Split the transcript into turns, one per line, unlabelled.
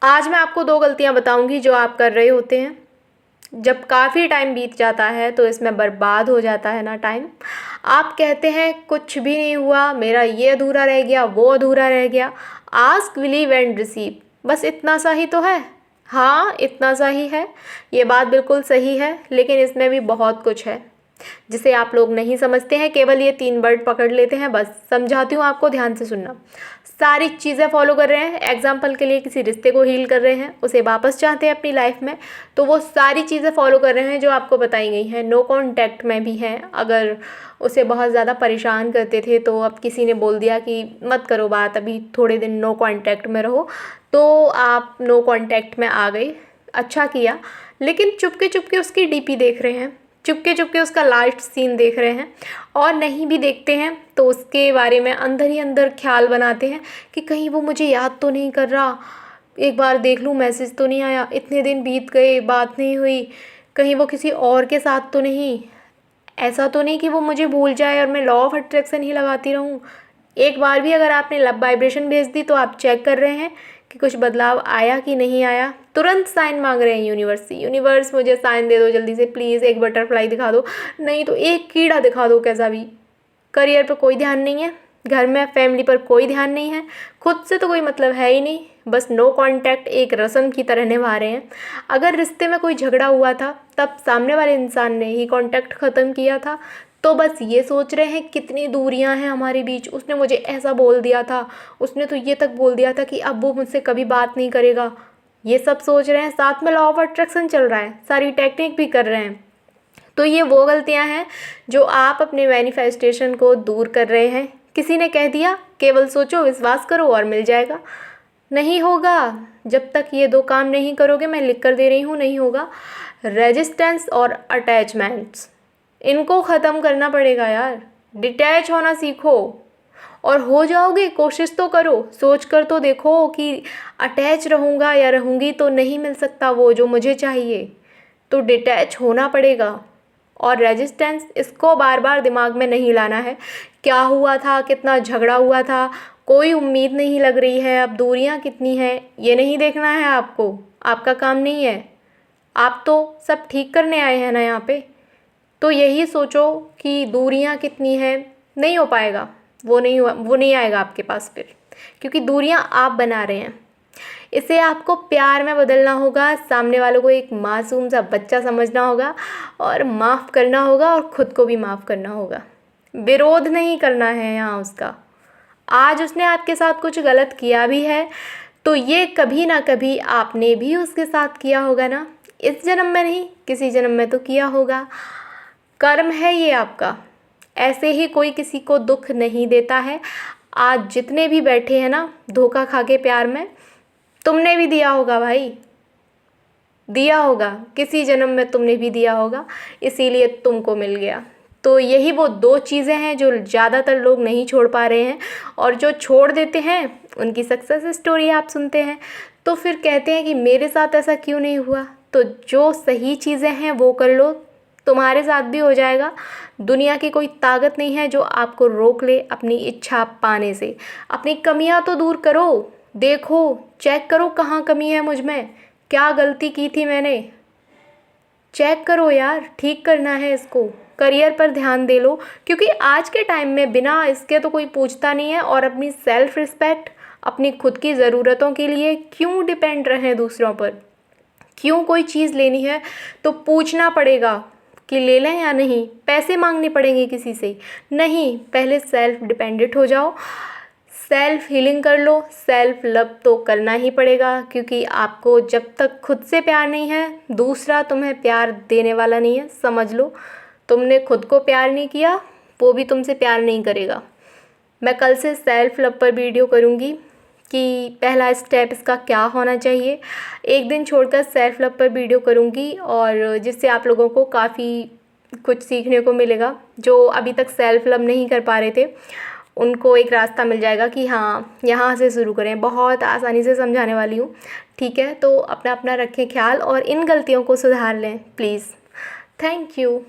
आज मैं आपको 2 गलतियाँ बताऊँगी जो आप कर रहे होते हैं। जब काफ़ी टाइम बीत जाता है तो इसमें बर्बाद हो जाता है ना टाइम। आप कहते हैं कुछ भी नहीं हुआ, मेरा ये अधूरा रह गया, वो अधूरा रह गया। आस्क, बिलीव एंड रिसीव, बस इतना सा ही तो है। हाँ, इतना सा ही है, ये बात बिल्कुल सही है, लेकिन इसमें भी बहुत कुछ है जिसे आप लोग नहीं समझते हैं। केवल ये 3 वर्ड पकड़ लेते हैं। बस समझाती हूँ आपको, ध्यान से सुनना। सारी चीज़ें फॉलो कर रहे हैं, एग्जाम्पल के लिए किसी रिश्ते को हील कर रहे हैं, उसे वापस चाहते हैं अपनी लाइफ में, तो वो सारी चीज़ें फॉलो कर रहे हैं जो आपको बताई गई हैं। नो कॉन्टैक्ट में भी हैं। अगर उसे बहुत ज़्यादा परेशान करते थे तो अब किसी ने बोल दिया कि मत करो बात, अभी थोड़े दिन नो कॉन्टैक्ट में रहो, तो आप नो कॉन्टैक्ट में आ गए। अच्छा किया, लेकिन चुपके चुपके उसकी डीपी देख रहे हैं, चुपके चुपके उसका लास्ट सीन देख रहे हैं, और नहीं भी देखते हैं तो उसके बारे में अंदर ही अंदर ख्याल बनाते हैं कि कहीं वो मुझे याद तो नहीं कर रहा, एक बार देख लूँ मैसेज तो नहीं आया, इतने दिन बीत गए बात नहीं हुई, कहीं वो किसी और के साथ तो नहीं, ऐसा तो नहीं कि वो मुझे भूल जाए और मैं लॉ ऑफ अट्रैक्शन ही लगाती रहूँ। एक बार भी अगर आपने लव वाइब्रेशन भेज दी तो आप चेक कर रहे हैं कि कुछ बदलाव आया कि नहीं आया। तुरंत साइन मांग रहे हैं यूनिवर्स से, यूनिवर्स मुझे साइन दे दो जल्दी से प्लीज़, एक बटरफ्लाई दिखा दो, नहीं तो एक कीड़ा दिखा दो कैसा भी। करियर पर कोई ध्यान नहीं है, घर में फैमिली पर कोई ध्यान नहीं है, खुद से तो कोई मतलब है ही नहीं, बस नो कांटेक्ट एक रस्म की तरह निभा रहे हैं। अगर रिश्ते में कोई झगड़ा हुआ था तब सामने वाले इंसान ने ही कांटेक्ट ख़त्म किया था, तो बस ये सोच रहे हैं कितनी दूरियां हैं हमारे बीच, उसने मुझे ऐसा बोल दिया था, उसने तो ये तक बोल दिया था कि अब वो मुझसे कभी बात नहीं करेगा। ये सब सोच रहे हैं, साथ में लॉ ऑफ अट्रैक्शन चल रहा है, सारी टेक्निक भी कर रहे हैं। तो ये वो गलतियां हैं जो आप अपने मैनिफेस्टेशन को दूर कर रहे हैं। किसी ने कह दिया केवल सोचो, विश्वास करो और मिल जाएगा। नहीं होगा, जब तक ये 2 काम नहीं करोगे, मैं लिख कर दे रही हूँ, नहीं होगा। रेजिस्टेंस और अटैचमेंट्स, इनको ख़त्म करना पड़ेगा यार। डिटैच होना सीखो और हो जाओगे, कोशिश तो करो, सोच कर तो देखो कि अटैच रहूँगा या रहूँगी तो नहीं मिल सकता वो जो मुझे चाहिए, तो डिटैच होना पड़ेगा। और रेजिस्टेंस, इसको बार बार दिमाग में नहीं लाना है। क्या हुआ था, कितना झगड़ा हुआ था, कोई उम्मीद नहीं लग रही है, अब दूरियां कितनी हैं, ये नहीं देखना है आपको, आपका काम नहीं है। आप तो सब ठीक करने आए हैं ना यहाँ पे, तो यही सोचो कि दूरियां कितनी हैं। नहीं हो पाएगा, वो नहीं आएगा आपके पास फिर, क्योंकि दूरियां आप बना रहे हैं। इसे आपको प्यार में बदलना होगा, सामने वालों को एक मासूम सा बच्चा समझना होगा और माफ़ करना होगा, और ख़ुद को भी माफ़ करना होगा। विरोध नहीं करना है यहाँ उसका। आज उसने आपके साथ कुछ गलत किया भी है तो ये कभी ना कभी आपने भी उसके साथ किया होगा ना, इस जन्म में नहीं किसी जन्म में तो किया होगा। कर्म है ये आपका, ऐसे ही कोई किसी को दुख नहीं देता है। आज जितने भी बैठे हैं ना धोखा खा के प्यार में, तुमने भी दिया होगा भाई, दिया होगा, किसी जन्म में तुमने भी दिया होगा, इसीलिए तुमको मिल गया। तो यही वो 2 चीज़ें हैं जो ज़्यादातर लोग नहीं छोड़ पा रहे हैं, और जो छोड़ देते हैं उनकी सक्सेस स्टोरी आप सुनते हैं तो फिर कहते हैं कि मेरे साथ ऐसा क्यों नहीं हुआ। तो जो सही चीज़ें हैं वो कर लो, तुम्हारे साथ भी हो जाएगा। दुनिया की कोई ताकत नहीं है जो आपको रोक ले अपनी इच्छा पाने से। अपनी कमियां तो दूर करो, देखो, चेक करो कहाँ कमी है मुझ में, क्या गलती की थी मैंने, चेक करो यार, ठीक करना है इसको। करियर पर ध्यान दे लो, क्योंकि आज के टाइम में बिना इसके तो कोई पूछता नहीं है। और अपनी सेल्फ रिस्पेक्ट, अपनी खुद की ज़रूरतों के लिए क्यों डिपेंड रहें दूसरों पर। क्यों कोई चीज़ लेनी है तो पूछना पड़ेगा कि ले लें या नहीं, पैसे मांगने पड़ेंगे किसी से नहीं, पहले सेल्फ डिपेंडेंट हो जाओ, सेल्फ हीलिंग कर लो। सेल्फ लव तो करना ही पड़ेगा, क्योंकि आपको जब तक खुद से प्यार नहीं है दूसरा तुम्हें प्यार देने वाला नहीं है, समझ लो। तुमने खुद को प्यार नहीं किया, वो भी तुमसे प्यार नहीं करेगा। मैं कल से सेल्फ लव पर वीडियो करूँगी कि पहला स्टेप इसका क्या होना चाहिए। एक दिन छोड़कर सेल्फ लव पर वीडियो करूँगी, और जिससे आप लोगों को काफ़ी कुछ सीखने को मिलेगा। जो अभी तक सेल्फ लव नहीं कर पा रहे थे उनको एक रास्ता मिल जाएगा कि हाँ यहाँ से शुरू करें। बहुत आसानी से समझाने वाली हूँ, ठीक है। तो अपना अपना रखें ख्याल और इन गलतियों को सुधार लें प्लीज़। Thank you.